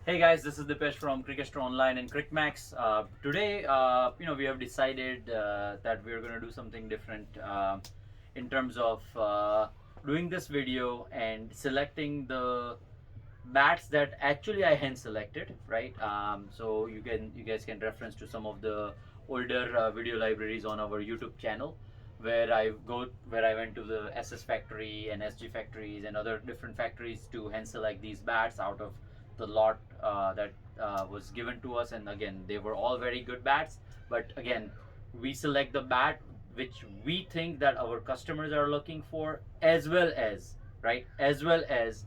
Hey guys, this is Dipesh from Cricket Online and CrickMax. Today, we have decided that we're going to do something different in terms of doing this video and selecting the bats that actually I hand selected, right? So you guys can reference to some of the older video libraries on our YouTube channel, where I went to the SS factory and SG factories and other different factories to hand select these bats out of the lot that was given to us. And again, they were all very good bats, but again, we select the bat which we think that our customers are looking for, as well as, right, as well as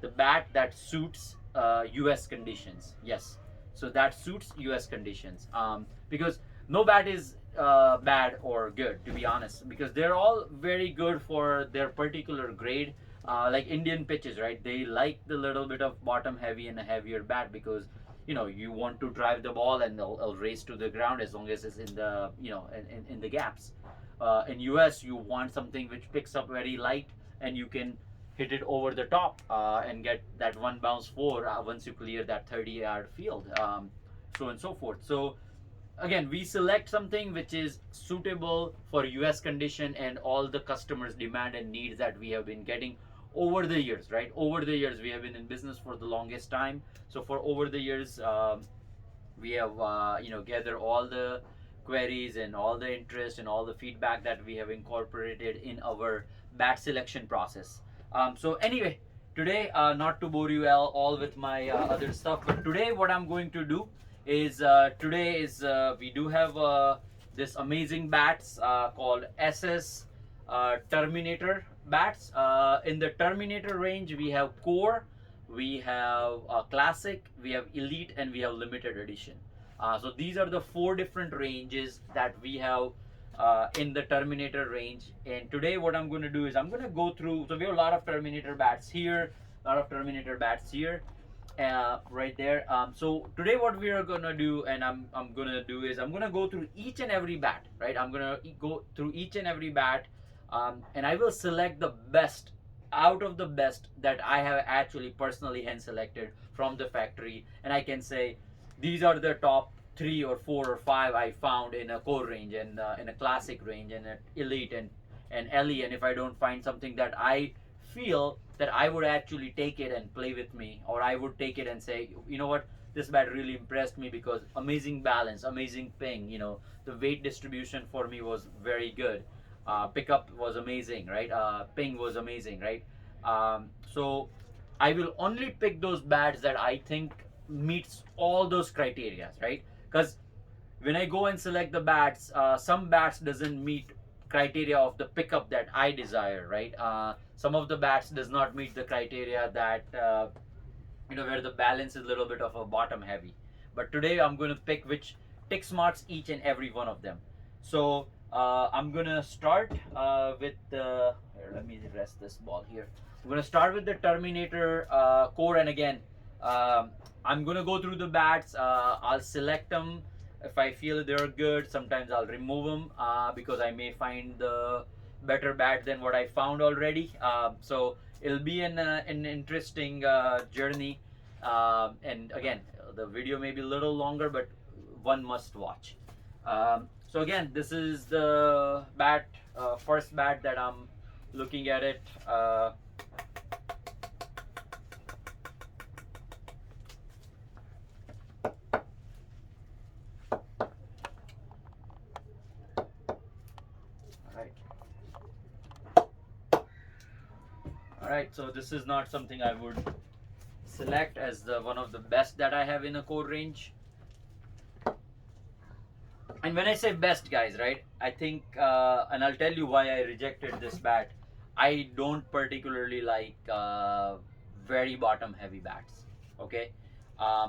the bat that suits US conditions. Yes, so that suits US conditions, because no bat is bad or good, to be honest, because they're all very good for their particular grade. Like Indian pitches, right? They like the little bit of bottom heavy and a heavier bat because you want to drive the ball and they'll race to the ground as long as it's in the in the gaps. In US, you want something which picks up very light and you can hit it over the top and get that one bounce four once you clear that 30-yard field, so and so forth. So again, we select something which is suitable for US condition and all the customers demand and needs that we have been getting over the years, right? Over the years, we have been in business for the longest time. So for over the years, we have gather all the queries and all the interest and all the feedback that we have incorporated in our bat selection process. So anyway, today, not to bore you all with my other stuff, but today what I'm going to do is we do have this amazing bats called SS Terminator bats. In the Terminator range, we have core, we have classic, we have elite, and we have limited edition. So these are the four different ranges that we have in the Terminator range. And today, what I'm going to do is I'm going to go through. So we have a lot of Terminator bats here, a lot of Terminator bats here, right there. So today, what we are going to do, and I'm going to do is I'm going to go through each and every bat. Right, I'm going to go through each and every bat, and I will select the best out of the best that I have actually personally hand selected from the factory, and I can say these are the top three or four or five I found in a core range and in a classic range and an elite and LE. And if I don't find something that I feel that I would actually take it and play with me, or I would take it and say, you know what, this bat really impressed me because amazing balance, amazing ping. The weight distribution for me was very good. Pickup was amazing, right? Ping was amazing, right? So I will only pick those bats that I think meets all those criteria, right? Because when I go and select the bats, some bats doesn't meet criteria of the pickup that I desire, right? Some of the bats does not meet the criteria that where the balance is a little bit of a bottom heavy. But today I'm going to pick which tick smarts each and every one of them. So I'm gonna start with the. Here, let me rest this ball here. I'm gonna start with the Terminator core, and again, I'm gonna go through the bats. I'll select them if I feel they're good. Sometimes I'll remove them because I may find the better bat than what I found already. So it'll be an interesting journey. And again, the video may be a little longer, but one must watch. So again, this is the bat, first bat that I'm looking at it. All right. So this is not something I would select as the one of the best that I have in a core range. And when I say best, guys, right, I think, and I'll tell you why I rejected this bat. I don't particularly like very bottom heavy bats. Okay,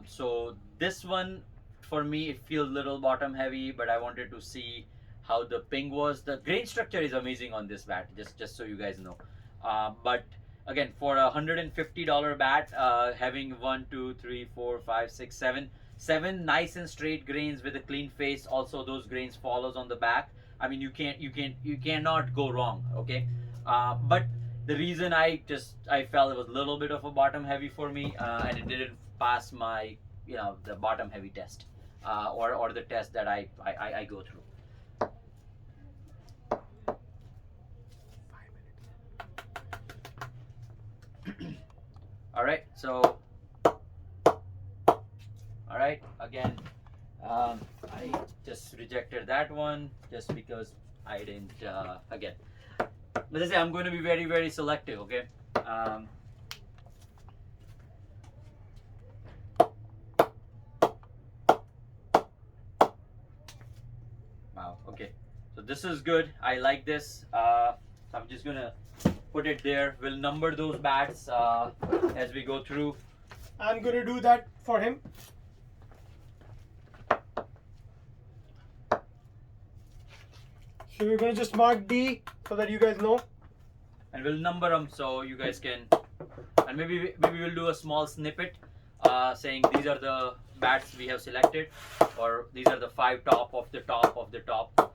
so this one for me it feels little bottom heavy, but I wanted to see how the ping was. The grain structure is amazing on this bat, just so you guys know. But again, for $150 bat, having 7 nice and straight grains with a clean face. Also, those grains follows on the back. I mean, you cannot go wrong. Okay, but the reason I felt it was a little bit of a bottom heavy for me, and it didn't pass my, the bottom heavy test, or the test that I go through. All right, so all right, again, I just rejected that one just because I didn't, again, let's say I'm going to be very, very selective, okay? Wow, okay. So this is good. I like this. So I'm just going to put it there. We'll number those bats as we go through. I'm going to do that for him. So we're going to just mark D so that you guys know. And we'll number them so you guys can, and maybe we'll do a small snippet saying these are the bats we have selected, or these are the 5 top of the top of the top.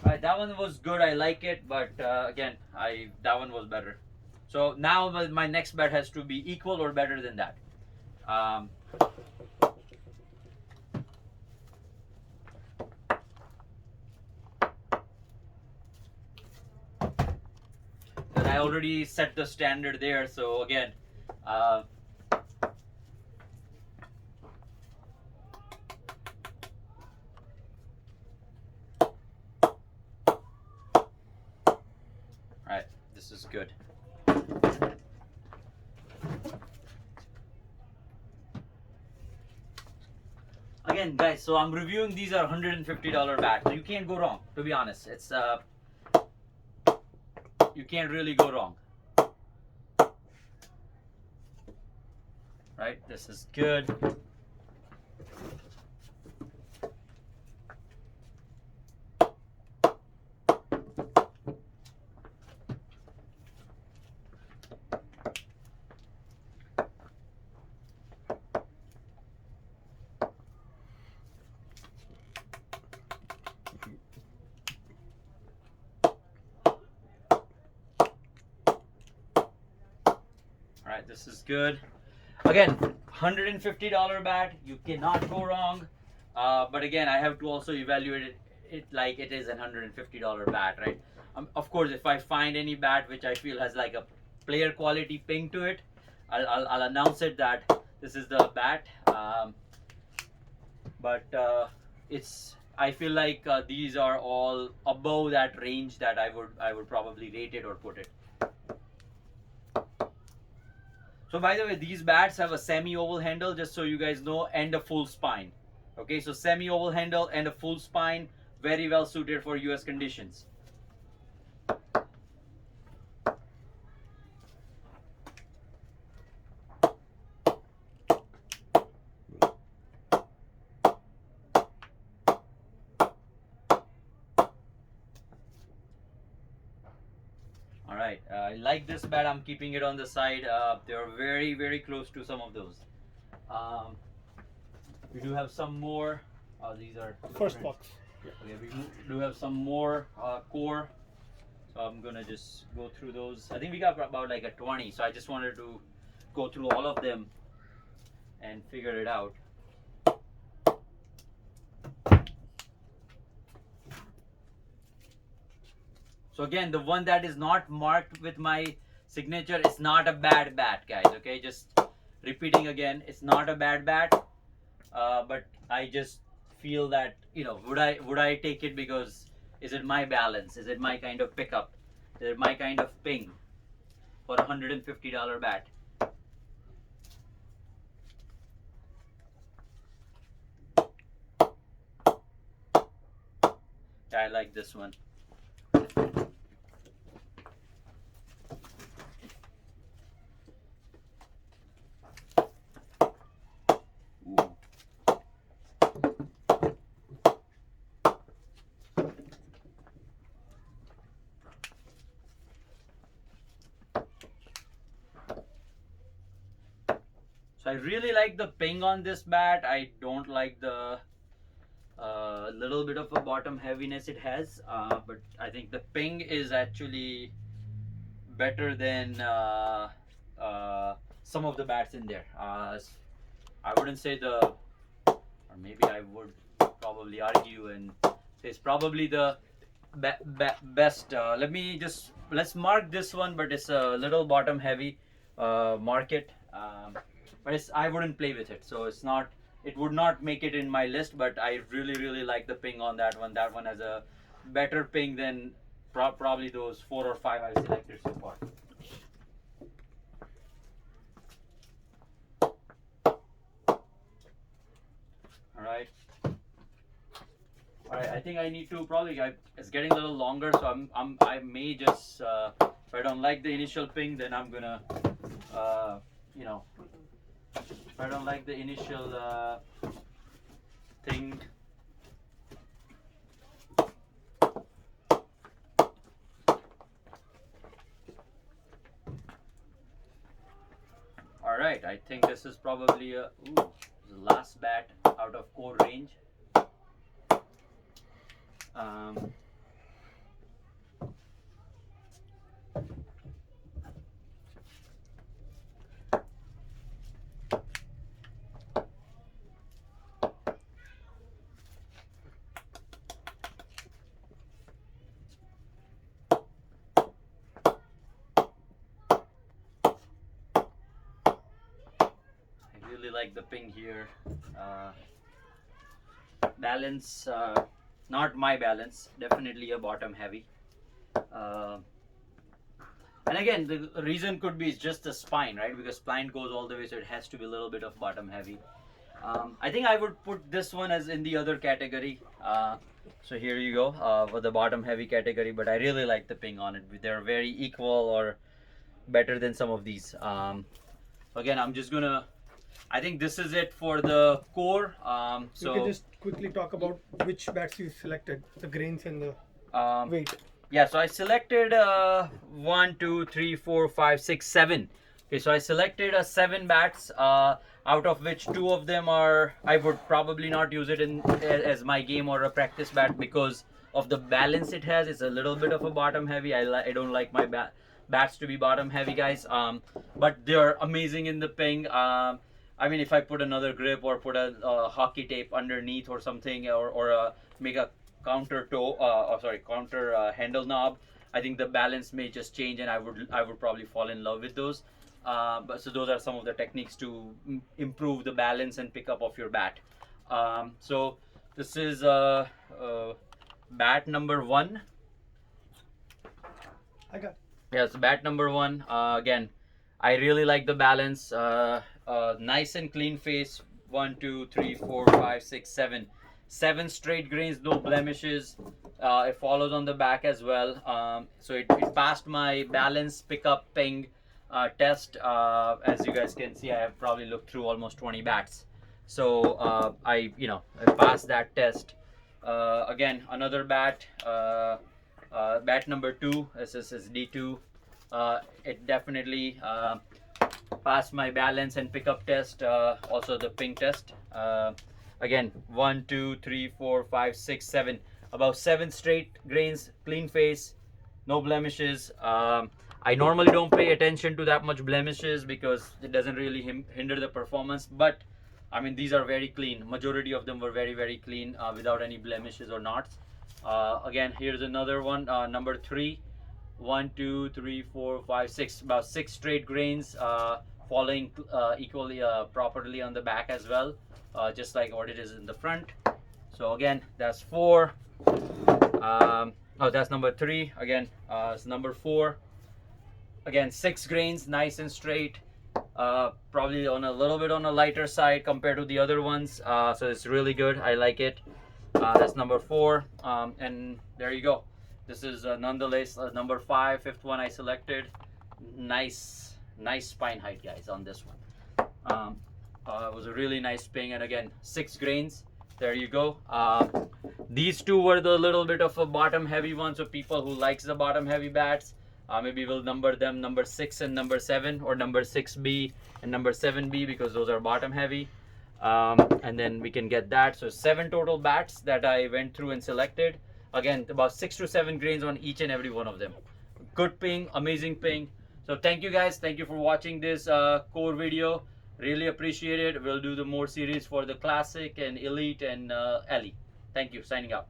Right, that one was good. I like it, but again, that one was better. So now my next bet has to be equal or better than that. But I already set the standard there, so again, right, this is good. Again, guys, so I'm reviewing, these are $150 bats. So you can't go wrong, to be honest. It's you can't really go wrong. Right, this is good. Alright, this is good. Again, $150 bat, you cannot go wrong. But again, I have to also evaluate it like it is a $150 bat, right? Of course, if I find any bat which I feel has like a player quality ping to it, I'll announce it that this is the bat. I feel like these are all above that range that I would probably rate it or put it. So by the way, these bats have a semi-oval handle, just so you guys know, and a full spine. Okay, so semi-oval handle and a full spine, very well suited for US conditions. Alright, I like this bat. I'm keeping it on the side. They're very, very close to some of those. We do have some more. These are First box. Okay, we do have some more core. So I'm gonna just go through those. I think we got about like a 20. So I just wanted to go through all of them and figure it out. So again, the one that is not marked with my signature is not a bad bat, guys. Okay, just repeating again, it's not a bad bat, but I just feel that, would I take it because is it my balance? Is it my kind of pickup? Is it my kind of ping for $150 bat? I like this one. So I really like the ping on this bat. I don't like the little bit of a bottom heaviness it has, but I think the ping is actually better than some of the bats in there. I wouldn't say or maybe I would probably argue and say it's probably the best. Let's mark this one, but it's a little bottom heavy. Mark it, but I wouldn't play with it, so it's not. It would not make it in my list, but I really like the ping on that one. That one has a better ping than probably those 4 or 5 I've selected so far. Alright. Alright, I think I need to probably, it's getting a little longer, so I may just, if I don't like the initial ping, then I'm gonna, if I don't like the initial thing. Alright, I think this is probably the last bat out of core range. Like the ping here. Balance, not my balance, definitely a bottom heavy. And again, the reason could be just the spine, right? Because spine goes all the way, so it has to be a little bit of bottom heavy. I think I would put this one as in the other category. So here you go, for the bottom heavy category, but I really like the ping on it. They're very equal or better than some of these. Again, I'm just gonna, I think this is it for the core. So you can just quickly talk about which bats you selected, the grains and the weight. Yeah, so I selected 1, 2, 3, 4, 5, 6, 7. Okay, so I selected 7 bats, out of which 2 of them are, I would probably not use it in as my game or a practice bat because of the balance it has. It's a little bit of a bottom heavy. I don't like my bats to be bottom heavy, guys. But they're amazing in the ping. I mean, if I put another grip or put a hockey tape underneath or something, or make a counter handle knob, I think the balance may just change, and I would probably fall in love with those. But so those are some of the techniques to improve the balance and pickup of your bat. So this is bat number 1. I got. Yeah, so bat number 1. Again, I really like the balance. Nice and clean face. 1, 2, 3, 4, 5, 6, 7. 7 straight grains, no blemishes. It follows on the back as well. So it passed my balance, pickup, ping test. As you guys can see, I have probably looked through almost 20 bats. So I passed that test. Again, another bat. Bat number 2. This is D2. It definitely passed my balance and pickup test, also the ping test. Again, 1, 2, 3, 4, 5, 6, 7. About 7 straight grains, clean face, no blemishes. I normally don't pay attention to that much blemishes because it doesn't really hinder the performance. But I mean, these are very clean. Majority of them were very clean, without any blemishes or knots. Again, here's another one, number 3. 1, 2, 3, 4, 5, 6. About 6 straight grains, following equally properly on the back as well, just like what it is in the front. So again, that's 4. Oh, that's number 3. Again, it's number 4. Again, 6 grains, nice and straight. Probably on a little bit on a lighter side compared to the other ones. So it's really good. I like it. That's number 4. And there you go. This is nonetheless number 5, 5th one I selected. Nice spine height, guys, on this one. It was a really nice ping, and again, 6 grains. There you go. These 2 were the little bit of a bottom heavy ones. So people who likes the bottom heavy bats, maybe we'll number them number 6 and number 7, or number 6B and number 7B, because those are bottom heavy. And then we can get that. So 7 total bats that I went through and selected. Again, about 6 to 7 grains on each and every one of them. Good ping, amazing ping. So thank you guys. Thank you for watching this core video. Really appreciate it. We'll do the more series for the classic and elite and elite. Thank you. Signing out.